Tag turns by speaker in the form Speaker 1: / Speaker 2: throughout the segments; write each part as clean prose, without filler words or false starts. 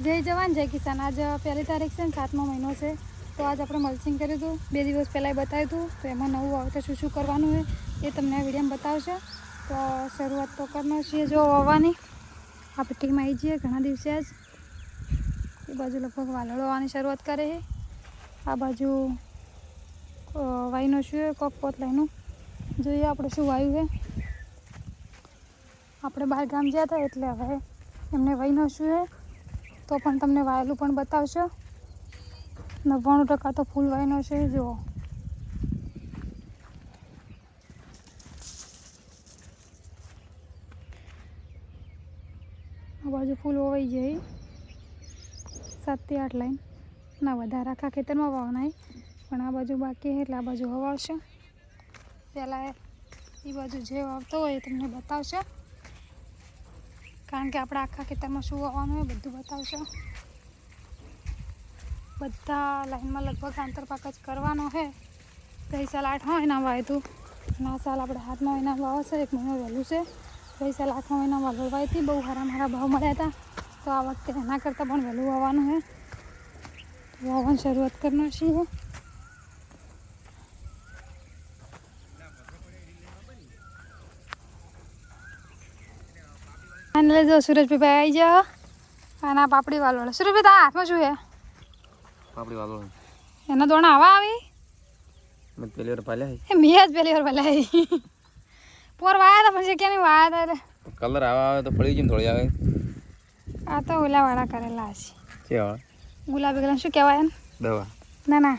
Speaker 1: જય જવાન જય કિસાન. આજ 1 તારીખ છે ને 7મો મહિનો છે. તો આજ આપણે મલ્ચિંગ કર્યું હતું. 2 દિવસ પહેલાં બતાવ્યું હતું. તો એમાં નવું વાવતર શું શું કરવાનું હોય એ તમને આ વિડીયોમાં બતાવશે. તો શરૂઆત તો કરનાર છીએ જો વાવવાની. આ પટ્ટીમાં આવી જઈએ ઘણા દિવસે આજ. એ બાજુ લગભગ વાલોળો આવવાની શરૂઆત કરે છે. આ બાજુ વાયનો શું છે કોક પોત લાઈનું જોઈએ આપણે શું વાયુ છે. આપણે બહાર ગામ ગયા હતા એટલે હવે એમને વાયનો શું છે તો પણ તમને વાયેલું પણ બતાવશો. 99% તો ફૂલ વાયનો છે. જુઓ આ બાજુ ફૂલ હોવાઈ જાય 7 થી 8 લાઈન ના વધારે આખા ખેતરમાં વાવના પણ આ બાજુ બાકી છે એટલે આ બાજુ હવાવશે. પહેલાં એ બાજુ જે વાવતો હોય એ તમને બતાવશે કારણ કે આપણે આખા ખેતરમાં શું વાવવાનું હોય બધું બતાવશે. બધા લાઈનમાં લગભગ આંતરપાક જ કરવાનો છે. ગઈ સાલ 8મા મહિના વાવ્યું હતું અને આ સાલ આપણે 7મા મહિના વાવશે. 1 મહિનો વહેલું છે. ગઈ સાલ 8મા મહિનામાં વાવવાઈ હતી. બહુ સારા ભાવ મળ્યા હતા. તો આ વખતે એના કરતાં પણ વહેલું વાવવાનું છે. વાવવાની શરૂઆત કરનાર છીએ. અને જો સુરજભાઈ આવી જાઓ અને આ પાપડી વાલોળ. સુરજભાઈ તારા હાથમાં શું છે?
Speaker 2: પાપડી વાલોળ.
Speaker 1: એના દોણા આવા આવી
Speaker 2: મેં પહેલી વાર પાલ્યા
Speaker 1: એ મેં જ પહેલી વાર પાલ્યા પોર વાયા હતા પછી ક્યાં નહીં વાયા હતા એટલે
Speaker 2: કલર આવા આવે તો ફળી જેમ થોડી આવે.
Speaker 1: આ તો ઓલાવાળા કરેલા છે.
Speaker 2: કેવા
Speaker 1: ગુલાબી કલર શું કહેવાય એને?
Speaker 2: દવા.
Speaker 1: ના ના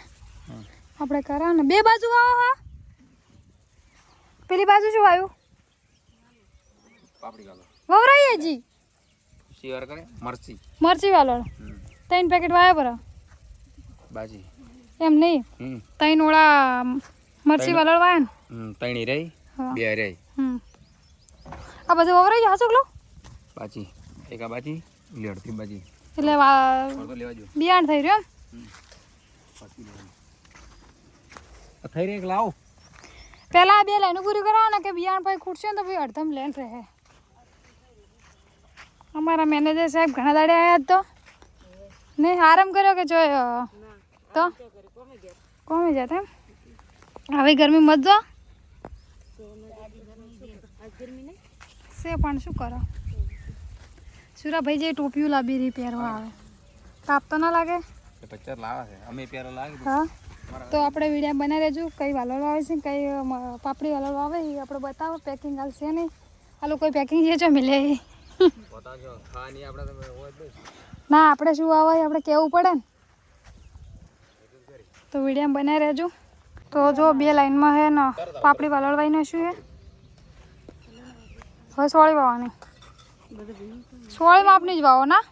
Speaker 1: આપણે કરા ને 2 બાજુ વાવો. હા પેલી બાજુ શું આવ્યું?
Speaker 2: પાપડી વાલોળ
Speaker 1: વવરાઈ હજી
Speaker 2: શિયાર કરે મરચી
Speaker 1: વાલોળ 3 પેકેટ વાયા પર
Speaker 2: બાજી
Speaker 1: એમ નહીં 3 ઓળા મરચી વાલોળ વાયા ને
Speaker 2: 3 રહી 2 રહી.
Speaker 1: આ બધું વવરાઈ ગયા ચોકલો
Speaker 2: બાજી એક આ બાજી લેડથી બાજી
Speaker 1: એટલે
Speaker 2: તો લેવા જો
Speaker 1: બિયાણ થઈ રહ્યું
Speaker 2: એમ થઈ રહી એક લાવો.
Speaker 1: પહેલાં 2 લાઈનો પૂરી કરવાના કે બિયાણ પછી ખૂટશે ને તો ભાઈ અડધમ લેન રહે. અમારા મેનેજર સાહેબ ઘણા દાડે આવ્યા તો નહીં આરામ કર્યો કે જોયો તો કોમી જતા એમ. હવે ગરમી મત જો છે પણ શું કરો. સુરાભાઈ જે ટોપિયું લાવી રહી પહેરવા આવે તાપ તો ના લાગે?
Speaker 2: 50 લાવે છે અમે પહેરો લાગે.
Speaker 1: હા તો આપણે વિડીયો બનાવી રહેજો. કઈ વાલોળ આવે છે કઈ પાપડી વાલોળ આવે એ આપણે બતાવો. પેકિંગ હાલ છે નહીં આ લોકો પેકિંગ જે જો મિલે ના આપણે શું આવે આપણે કહેવું પડે ને તો વિડીયો બનાવી રહેજો. તો જો 2 લાઈનમાં છે ને પાપડી વાલોળવાઈને શું છે હવે સોળી વાવવાની. સોળીમાં આપની જ વાવો ના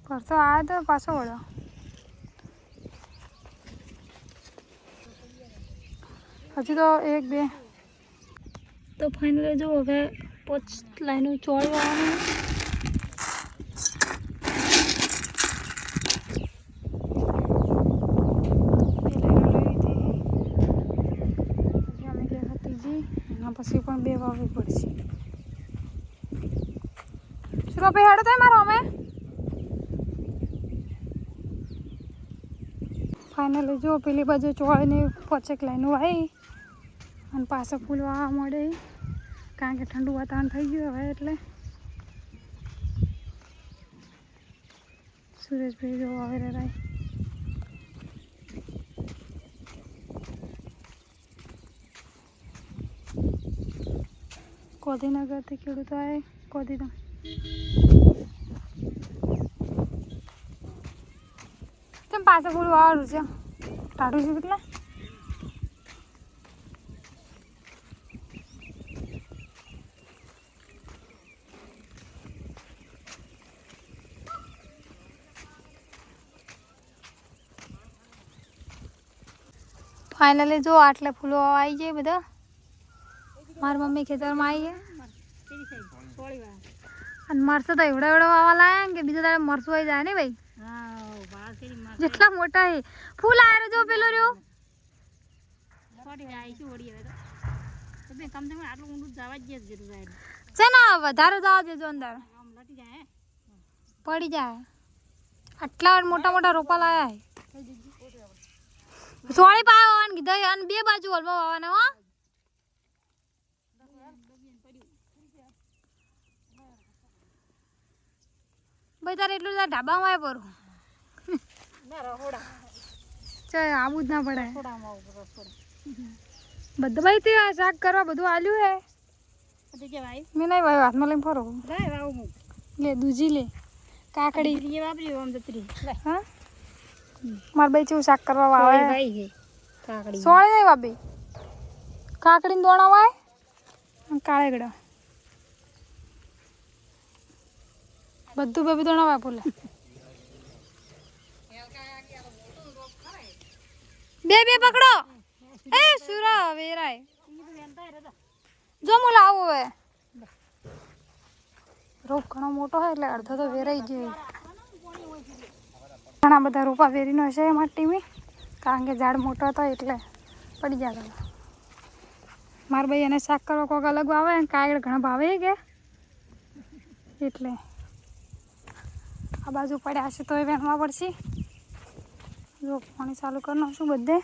Speaker 1: પરસો આવ્યો તો પાછો વળ્યો. હજી તો 1 2 તો ફાઇનલી જો હવે 5 લાઈનો ચોળી વાવવાની. પછી પણ 2 વાવવી પડશે. શું ભાઈ હેડો થાય મારો અમે ફાઇનલી જો પેલી બાજુ ચોળીની 5 લાઈનો આવી અને પાછળ ફૂલ વાવવા મળે કારણ કે ઠંડુ વાતાવરણ થઈ ગયું હવે એટલે. સુરેશભાઈ જો આવે રાય કોદીનગરથી ખેડૂતો આવે કોદીધામ. તેમ પાછળ ફૂલ વાળું છે ટાઢું છે કેટલા ફાઇનલી જો આટલે ફૂલો આવી જાય બધા. મારી મમ્મી ખેતરમાં આવી ગયા અને મરસું તો એવડા વાવા લાયા કે બીજા તારે મરસું આવી જાય ને ભાઈ. જેટલા મોટા છે ફૂલ આવ્યો જો પેલો રહ્યો છે ને વધારે જવા દેજો અંદર પડી જાય આટલા મોટા મોટા રોપા લાયા સોળી પાવાનું કીધા અને બે બાજુ હલવા વાવાના હો ભાઈ તારે એટલું ઢાબામાં આવે પરું ચાલ આવું જ ના પડે બધું ભાઈ તે શાક કરવા બધું આલ્યું હે મેં નહીં ભાઈ હાથમાં લઈને ફરો લે દૂજી લે કાકડી હા મારે ભાઈ ચેવું શાક કરવા આવે સોળે નહીં બાબી કાકડીને દોણા વાય કાળે ગડા બધું બેબી દોણા વાય બોલે બે બે પકડો એ સુરા વેરાય જો હું લાવું હવે રોપ ઘણો મોટો હોય એટલે અડધો તો વેરાઈ જાય ઘણા બધા રોપા વેરીનો હશે એમાં ટીમી કારણ કે ઝાડ મોટો હતો એટલે પડી જતો મારા ભાઈ એને શાક કરવા કોઈક અલગ આવે કાગળ ઘણા ભાવે કે એટલે આ બાજુ પડ્યા હશે તો એ વેણવા પડશે જો પાણી ચાલુ કરી નાખશું બધે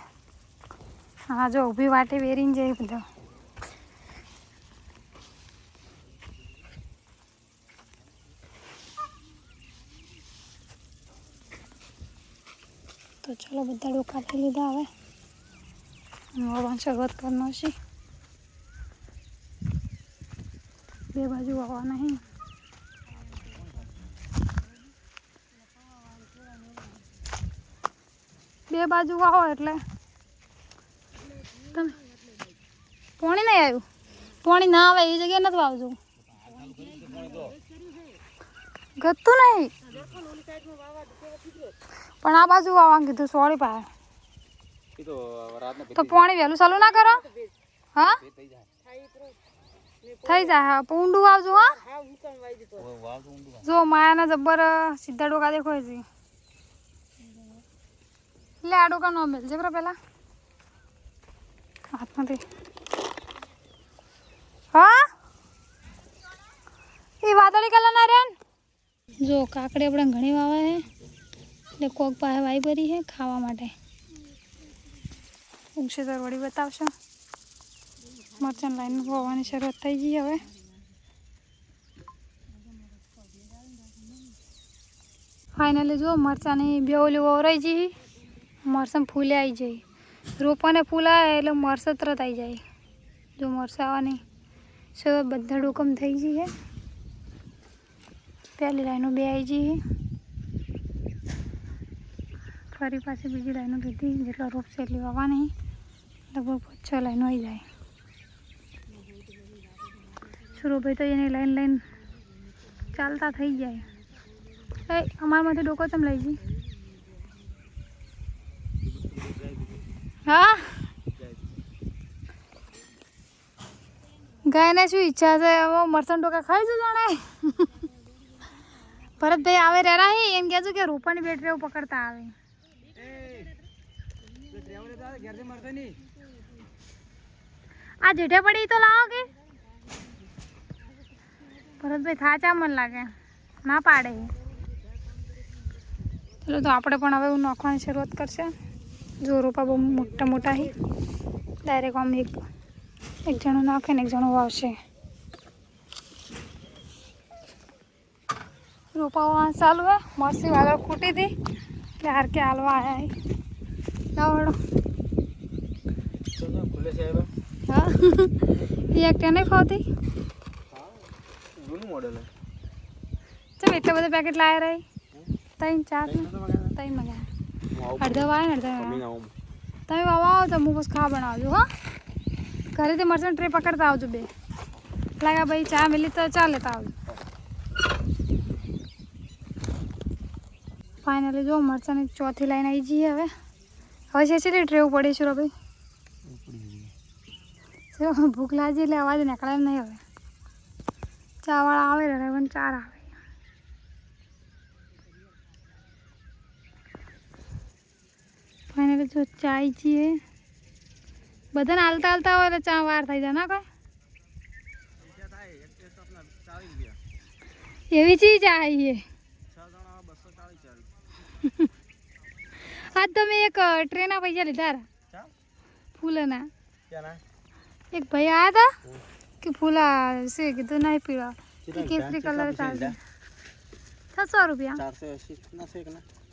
Speaker 1: હા જો ઊભી વાટે વેરીને જાય બધા તો ચલો બધા ડોકા લઈ લીધા હવે વાવવાની શરૂઆત કરવાનો છે બે બાજુ વાવવા નહીં બે બાજુ વાવો એટલે તમે પાણી નહીં આવ્યું પાણી ના આવે એ જગ્યાએ નથી વાવજો ગતું નહીં પણ આ બાજુ આવવાનું કીધું સોળી પાસે તો પાણી વહેલું ચાલુ ના કરો હા થઈ જાય હા ઊંડું વાવજો હા જો માયાના જબ્બર સીધા ડોકા દેખાય છે લે આ ડોકા નો મેલજે બરા પેલા હાથમાંથી હા એ વાદળી કલર ના રે જો કાકડી આપણે ઘણી વાવે છે એટલે કોક પાસે વાઈ ભરી છે ખાવા માટે ઉગશે તો વળી બતાવશો મરચાં લાઈન વાવવાની શરૂઆત થઈ ગઈ હવે ફાઇનલી જો મરચાંની બે ઓલી વવરાઈ જઈ મરચાં ફૂલે આવી જાય રોપાને ફૂલ આવે એટલે મરચાં તરત આવી જાય જો મરચાં આવવાની શરૂઆત બધા ડોકમ થઈ જઈએ પહેલી લાઈનો બે આવી જઈ ફરી પાછી બીજી લાઈનો લીધી જેટલો રોપ છે એટલી વાવવાની લગભગ 5-6 લાઈનો આવી જાય સુરોભાઈ તો એની લાઈન ચાલતા થઈ જાય એ અમારામાંથી ડોકો તમે લઈ જઈ હા ગાયને શું ઈચ્છા છે હવે મરચાં ડોકા ખાઈ જજો જાણે ભરતભાઈ આવે રેરા હે એમ કહેજો કે રૂપાની બેટરીઓ પકડતા આવે આ જેઠે પડી તો લાવો કે ભરતભાઈ થાચા મન લાગે ના પાડે ચલો તો આપણે પણ હવે નાખવાની શરૂઆત કરશે જો રોપા બહુ મોટા મોટા હે ડાયરેક્ટ આમ એક જણું નાખે ને એક જણું વાવશે રોપા ચાલુ હે મરસી વાળા ખૂટી હતી એટલે હાર કે હાલવા આવ્યા લાવડો હા એ એક નહીં ખાવતી ચમ એટલા બધા પેકેટ લાવ્યા રહી 3-4 મંગાયા અડધા વાય ને અડધા તમે વાવા આવો તો હું બસ ખા બનાવજો હા ઘરેથી મરચાં ટ્રે પકડતા આવજો બે લાગ્યા ભાઈ ચા મિલી તો ચા લેતા આવજો ફાઇનલી જો મરચાંની ચોથી લાઈન આવી જઈએ હવે છે ટ્રેવું પડે છે ભાઈ ભૂખ લાગી એટલે અવાજ નીકળે નહીં હવે ચાવાળા આવે ને પણ 4 આવે ફાઇનલી જો ચાય છીએ બધાને હાલતા હાલતા હોય એટલે ચા વાર થઈ જાય ના કોઈ એવી ચીજ આવી આજ તમે એક ટ્રેનના પૈસા લીધા હતા ફૂલના એક ભાઈ આવ્યા હતા કે ફૂલા છે કીધું નહીં પીળા કેસરી કલર ચાલશે 600 રૂપિયા
Speaker 3: 480 ના છે કે ના